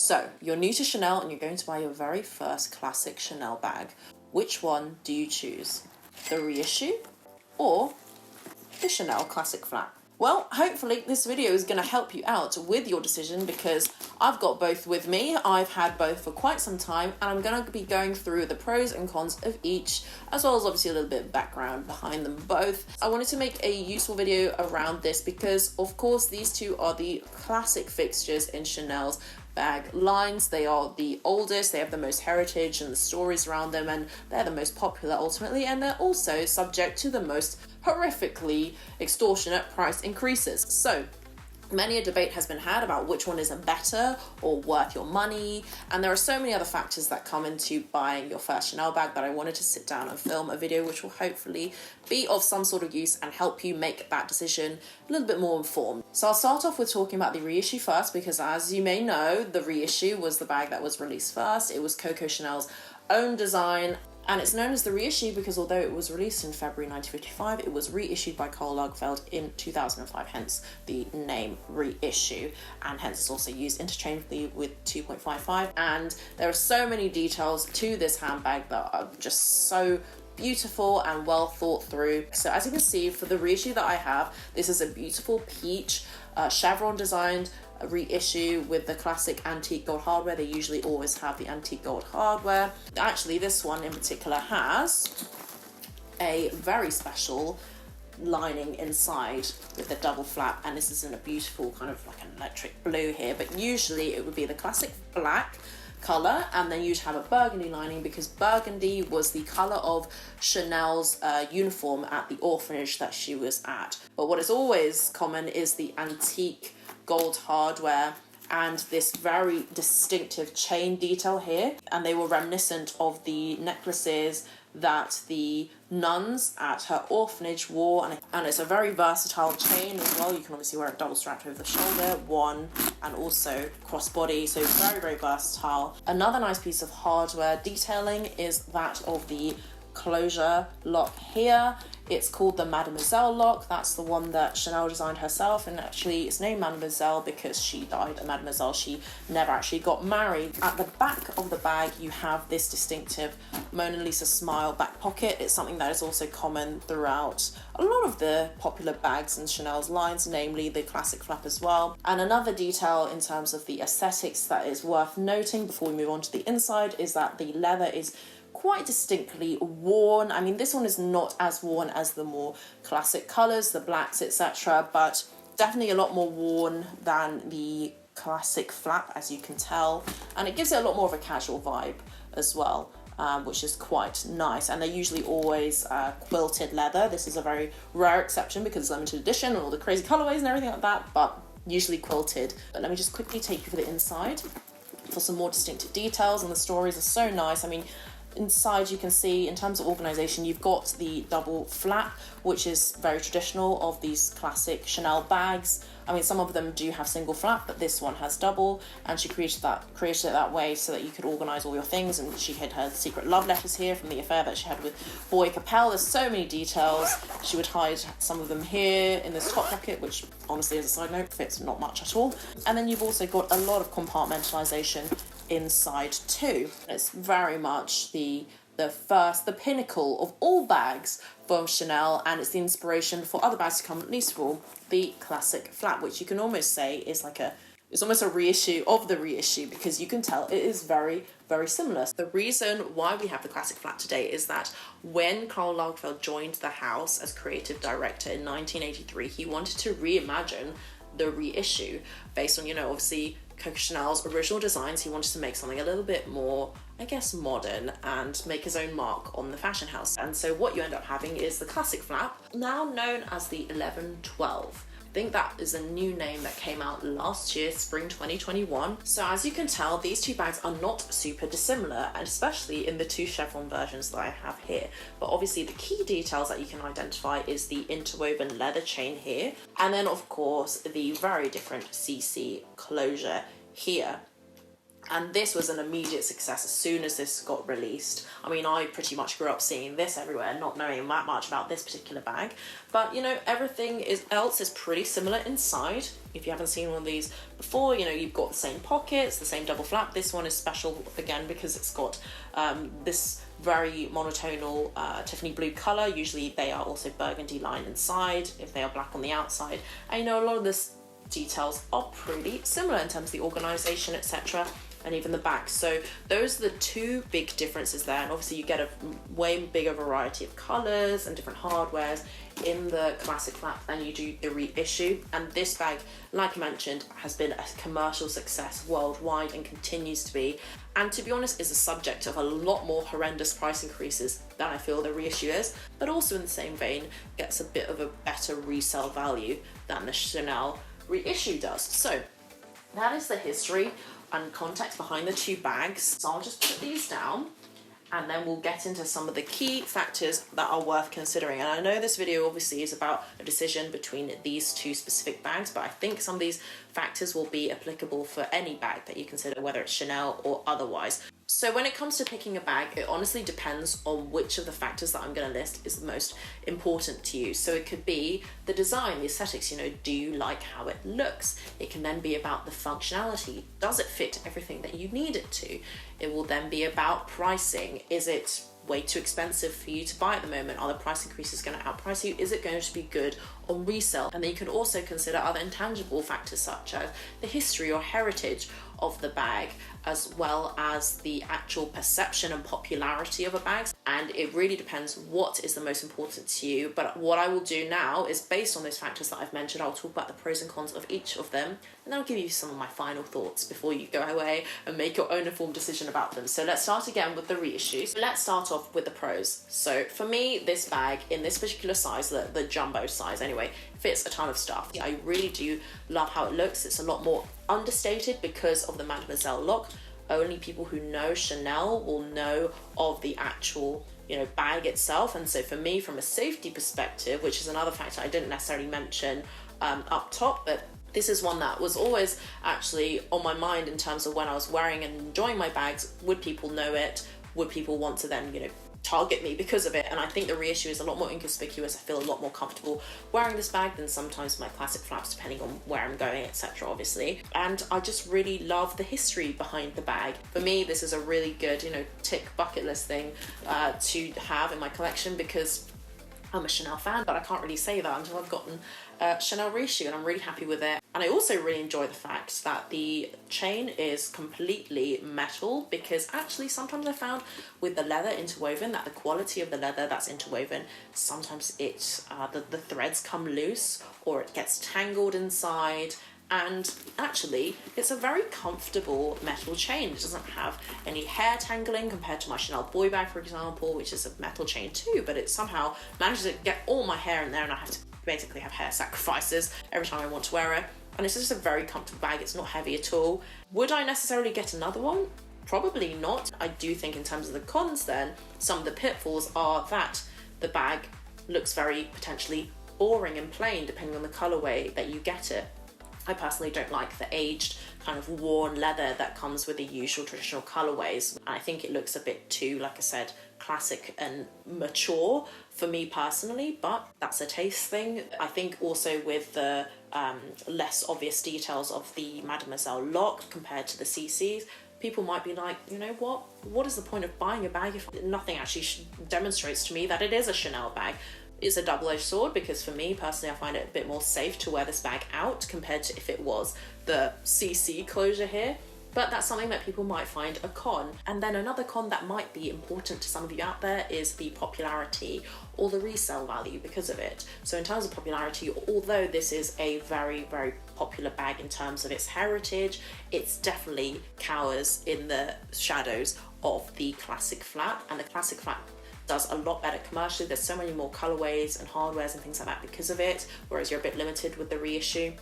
So, you're new to Chanel and you're going to buy your very first classic Chanel bag. Which one do you choose? The Reissue or the Chanel classic flap? Well, hopefully this video is going to help you out with your decision because I've got both with me. I've had both for quite some time and I'm going to be going through the pros and cons of each, as well as obviously a little bit of background behind them both. I wanted to make a useful video around this because, of course, these two are the classic fixtures in Chanel's bag lines. They are the oldest, they have the most heritage and the stories around them, and they're the most popular ultimately, and they're also subject to the most horrifically extortionate price increases. So many a debate has been had about which one is better or worth your money, and there are so many other factors that come into buying your first Chanel bag that I wanted to sit down and film a video which will hopefully be of some sort of use and help you make that decision a little bit more informed. So I'll start off with talking about the Reissue first because, as you may know, the Reissue was the bag that was released first. It was Coco Chanel's own design. And it's known as the Reissue because although it was released in February 1955, it was reissued by Karl Lagerfeld in 2005, hence the name Reissue, and hence it's also used interchangeably with 2.55. And there are so many details to this handbag that are just so beautiful and well thought through. So as you can see, for the Reissue that I have, this is a beautiful peach chevron designed Reissue with the classic antique gold hardware. They usually always have the antique gold hardware. Actually, this one in particular has a very special lining inside with the double flap, and this is in a beautiful kind of like an electric blue here, but usually it would be the classic black color, and then you'd have a burgundy lining because burgundy was the color of Chanel's uniform at the orphanage that she was at. But what is always common is the antique gold hardware and this very distinctive chain detail here, and they were reminiscent of the necklaces that the nuns at her orphanage wore, and it's a very versatile chain as well. You can obviously wear it double strapped over the shoulder, one, and also crossbody, so it's very, very versatile. Another nice piece of hardware detailing is that of the closure lock here. It's called the Mademoiselle lock. That's the one that Chanel designed herself, and actually it's named Mademoiselle because she died a Mademoiselle. She never actually got married. At the back of the bag you have this distinctive Mona Lisa smile back pocket. It's something that is also common throughout a lot of the popular bags in Chanel's lines, namely the classic flap as well. And another detail in terms of the aesthetics that is worth noting before we move on to the inside is that the leather is quite distinctly worn. I mean, this one is not as worn as the more classic colours, the blacks, etc., but definitely a lot more worn than the classic flap, as you can tell, and it gives it a lot more of a casual vibe as well, which is quite nice. And they're usually always quilted leather. This is a very rare exception because it's limited edition and all the crazy colourways and everything like that, but usually quilted. But let me just quickly take you for the inside for some more distinctive details, and the stories are so nice. I mean, inside you can see, in terms of organisation, you've got the double flap, which is very traditional of these classic Chanel bags. I mean, some of them do have single flap, but this one has double, and she created it that way so that you could organise all your things. And she had her secret love letters here from the affair that she had with Boy Capel. There's so many details. She would hide some of them here in this top pocket, which honestly, as a side note, fits not much at all. And then you've also got a lot of compartmentalisation inside too. It's very much the pinnacle of all bags from Chanel, and it's the inspiration for other bags to come, at least for the classic flap, which you can almost say is it's almost a reissue of the Reissue because you can tell it is very, very similar. The reason why we have the classic flap today is that when Karl Lagerfeld joined the house as creative director in 1983, he wanted to reimagine the Reissue based on, obviously Coco Chanel's original designs. He wanted to make something a little bit more, I guess, modern and make his own mark on the fashion house. And so what you end up having is the classic flap, now known as the 1112. I think that is a new name that came out last year, spring 2021. So as you can tell, these two bags are not super dissimilar, and especially in the two chevron versions that I have here. But obviously the key details that you can identify is the interwoven leather chain here, and then of course the very different CC closure here. And this was an immediate success as soon as this got released. I mean, I pretty much grew up seeing this everywhere, not knowing that much about this particular bag. But, you know, everything else is pretty similar inside. If you haven't seen one of these before, you know, you've got the same pockets, the same double flap. This one is special, again, because it's got this very monotonal Tiffany blue colour. Usually they are also burgundy line inside, if they are black on the outside. And, you know, a lot of this details are pretty similar in terms of the organisation, etc., and even the back. So those are the two big differences there, and obviously you get a way bigger variety of colours and different hardwares in the classic flap than you do the reissue. And this bag, like I mentioned, has been a commercial success worldwide and continues to be, and to be honest is a subject of a lot more horrendous price increases than I feel the reissue is, but also in the same vein gets a bit of a better resale value than the Chanel reissue does. So that is the history and context behind the two bags. So I'll just put these down and then we'll get into some of the key factors that are worth considering. And I know this video obviously is about a decision between these two specific bags, but I think some of these factors will be applicable for any bag that you consider, whether it's Chanel or otherwise. So when it comes to picking a bag, it honestly depends on which of the factors that I'm going to list is the most important to you. So it could be the design, the aesthetics, you know, do you like how it looks? It can then be about the functionality. Does it fit everything that you need it to? It will then be about pricing. Is it way too expensive for you to buy at the moment? Are the price increases going to outprice you? Is it going to be good on resale? And then you can also consider other intangible factors such as the history or heritage of the bag, as well as the actual perception and popularity of a bag. And it really depends what is the most important to you. But what I will do now is, based on those factors that I've mentioned, I'll talk about the pros and cons of each of them, and then I'll give you some of my final thoughts before you go away and make your own informed decision about them. So let's start again with the reissues. So let's start off with the pros. So for me, this bag in this particular size, the jumbo size anyway, fits a ton of stuff. I really do love how it looks. It's a lot more understated because of the Mademoiselle lock. Only people who know Chanel will know of the actual, you know, bag itself. And so for me, from a safety perspective, which is another factor I didn't necessarily mention up top, but this is one that was always actually on my mind in terms of when I was wearing and enjoying my bags. Would people know it? Would people want to then, you know, target me because of it? And I think the reissue is a lot more inconspicuous. I feel a lot more comfortable wearing this bag than sometimes my classic flaps, depending on where I'm going, etc., obviously. And I just really love the history behind the bag. For me, this is a really good, you know, tick bucket list thing to have in my collection, because I'm a Chanel fan, but I can't really say that until I've gotten Chanel reissue, and I'm really happy with it. And I also really enjoy the fact that the chain is completely metal, because actually sometimes I found with the leather interwoven that the quality of the leather that's interwoven, sometimes it's the threads come loose or it gets tangled inside. And actually it's a very comfortable metal chain. It doesn't have any hair tangling compared to my Chanel boy bag, for example, which is a metal chain too, but it somehow manages to get all my hair in there, and I have to basically have hair sacrifices every time I want to wear it. And it's just a very comfortable bag. It's not heavy at all. Would I necessarily get another one? Probably not. I do think in terms of the cons then, some of the pitfalls are that the bag looks very potentially boring and plain depending on the colorway that you get it. I personally don't like the aged kind of worn leather that comes with the usual traditional colorways. I think it looks a bit too, like I said, classic and mature for me personally, but that's a taste thing. I think also with the less obvious details of the Mademoiselle lock compared to the CCs, people might be like, you know what is the point of buying a bag if nothing actually demonstrates to me that it is a Chanel bag? It's a double-edged sword, because for me personally, I find it a bit more safe to wear this bag out compared to if it was the CC closure here. But that's something that people might find a con. And then another con that might be important to some of you out there is the popularity or the resale value because of it. So in terms of popularity, although this is a very, very popular bag in terms of its heritage, it's definitely cowers in the shadows of the classic flap, and the classic flap does a lot better commercially. There's so many more colorways and hardwares and things like that because of it, whereas you're a bit limited with the reissue.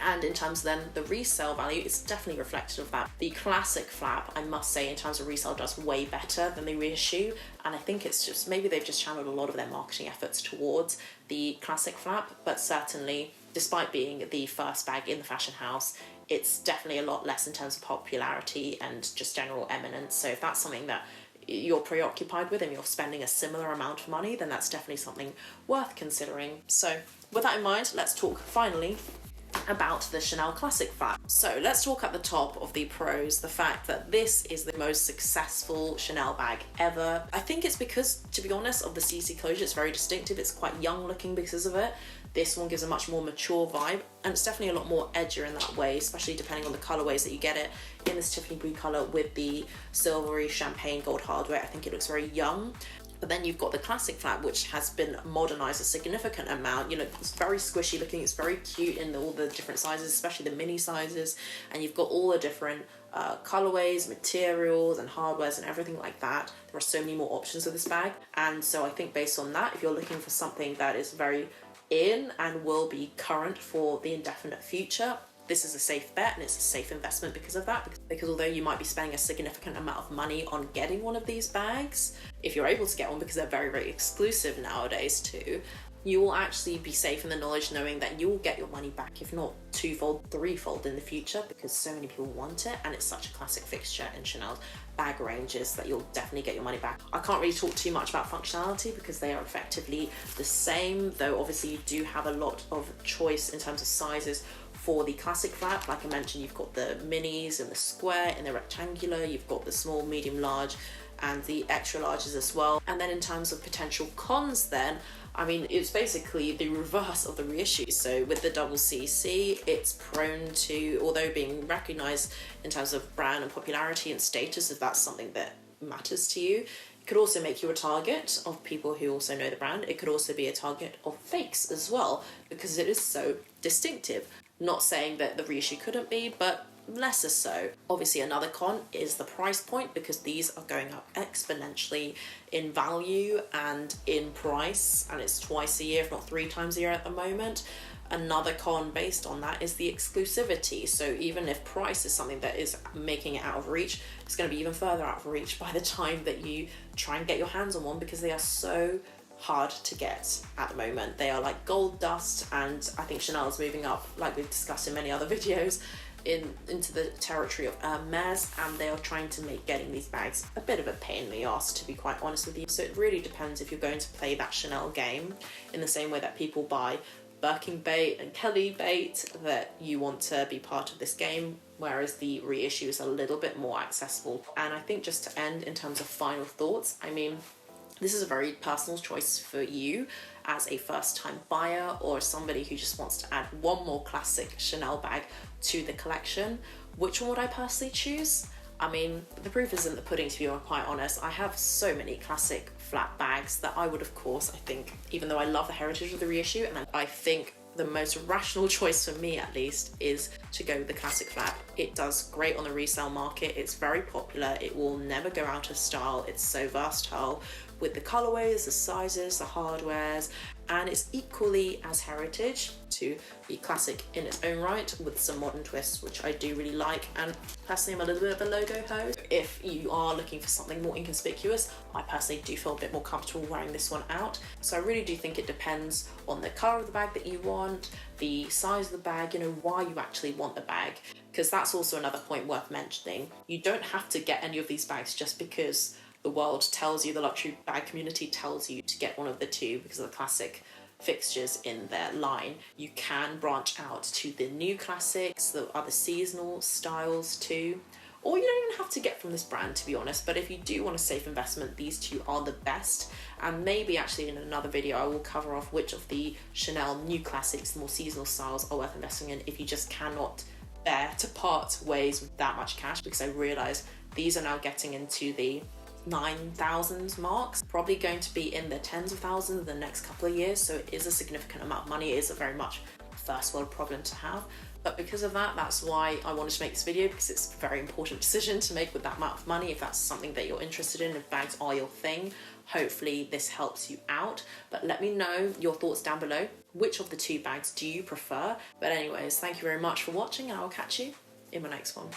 And in terms of then the resale value, it's definitely reflective of that. The classic flap, I must say, in terms of resale, does way better than the reissue. And I think it's just, maybe they've just channeled a lot of their marketing efforts towards the classic flap, but certainly, despite being the first bag in the fashion house, it's definitely a lot less in terms of popularity and just general eminence. So if that's something that you're preoccupied with and you're spending a similar amount of money, then that's definitely something worth considering. So with that in mind, let's talk finally about the Chanel Classic Flap. So let's talk at the top of the pros, the fact that this is the most successful Chanel bag ever. I think it's because, to be honest, of the CC closure. It's very distinctive. It's quite young looking because of it. This one gives a much more mature vibe, and it's definitely a lot more edgier in that way, especially depending on the colorways that you get it. In this Tiffany blue color with the silvery champagne gold hardware, I think it looks very young. But then you've got the Classic Flap, which has been modernized a significant amount. You know, it's very squishy looking, it's very cute in all the different sizes, especially the mini sizes. And you've got all the different colorways, materials and hardwares and everything like that. There are so many more options with this bag. And so I think based on that, if you're looking for something that is very in and will be current for the indefinite future, this is a safe bet and it's a safe investment because of that. Because although you might be spending a significant amount of money on getting one of these bags, if you're able to get one, because they're very, very exclusive nowadays too, you will actually be safe in the knowledge knowing that you will get your money back, if not twofold, threefold in the future, because so many people want it and it's such a classic fixture in Chanel's bag ranges that you'll definitely get your money back. I can't really talk too much about functionality because they are effectively the same, though obviously you do have a lot of choice in terms of sizes for the Classic Flap. Like I mentioned, you've got the minis and the square and the rectangular, you've got the small, medium, large and the extra larges as well. And then in terms of potential cons then, I mean, it's basically the reverse of the Reissue. So with the double CC, it's prone to, although being recognized in terms of brand and popularity and status, if that's something that matters to you, it could also make you a target of people who also know the brand. It could also be a target of fakes as well, because it is so distinctive. Not saying that the Reissue couldn't be, but lesser so. Obviously another con is the price point, because these are going up exponentially in value and in price, and it's twice a year if not 3 times a year at the moment. Another con based on that is the exclusivity. So even if price is something that is making it out of reach, it's going to be even further out of reach by the time that you try and get your hands on one, because they are so hard to get at the moment. They are like gold dust, and I think Chanel is moving up, like we've discussed in many other videos, into the territory of Hermes, and they are trying to make getting these bags a bit of a pain in the ass, to be quite honest with you. So it really depends if you're going to play that Chanel game in the same way that people buy Birkin bait and Kelly bait, that you want to be part of this game, whereas the Reissue is a little bit more accessible. And I think just to end in terms of final thoughts, I mean, this is a very personal choice for you as a first-time buyer or somebody who just wants to add one more classic Chanel bag to the collection. Which one would I personally choose? I mean, the proof is in the pudding, to be quite honest. I have so many classic flat bags that I would, of course, I think, even though I love the heritage of the Reissue, and I think the most rational choice for me at least is to go with the Classic Flap. It does great on the resale market, it's very popular, it will never go out of style, it's so versatile with the colorways, the sizes, the hardwares, and it's equally as heritage to be classic in its own right with some modern twists, which I do really like. And personally, I'm a little bit of a logo ho. If you are looking for something more inconspicuous, I personally do feel a bit more comfortable wearing this one out. So I really do think it depends on the color of the bag that you want, the size of the bag, you know, why you actually want the bag, because that's also another point worth mentioning. You don't have to get any of these bags just because the world tells you, the luxury bag community tells you to get one of the two because of the classic fixtures in their line. You can branch out to the new classics, the other seasonal styles too, or you don't even have to get from this brand, to be honest. But if you do want a safe investment, these two are the best. And maybe actually in another video I will cover off which of the Chanel new classics, the more seasonal styles, are worth investing in if you just cannot bear to part ways with that much cash, because I realise these are now getting into the 9,000s marks, probably going to be in the tens of thousands in the next couple of years. So it is a significant amount of money. It is a very much first world problem to have, but because of that, that's why I wanted to make this video, because it's a very important decision to make with that amount of money. If that's something that you're interested in, if bags are your thing, hopefully this helps you out. But let me know your thoughts down below. Which of the two bags do you prefer? But anyways, thank you very much for watching, and I'll catch you in my next one.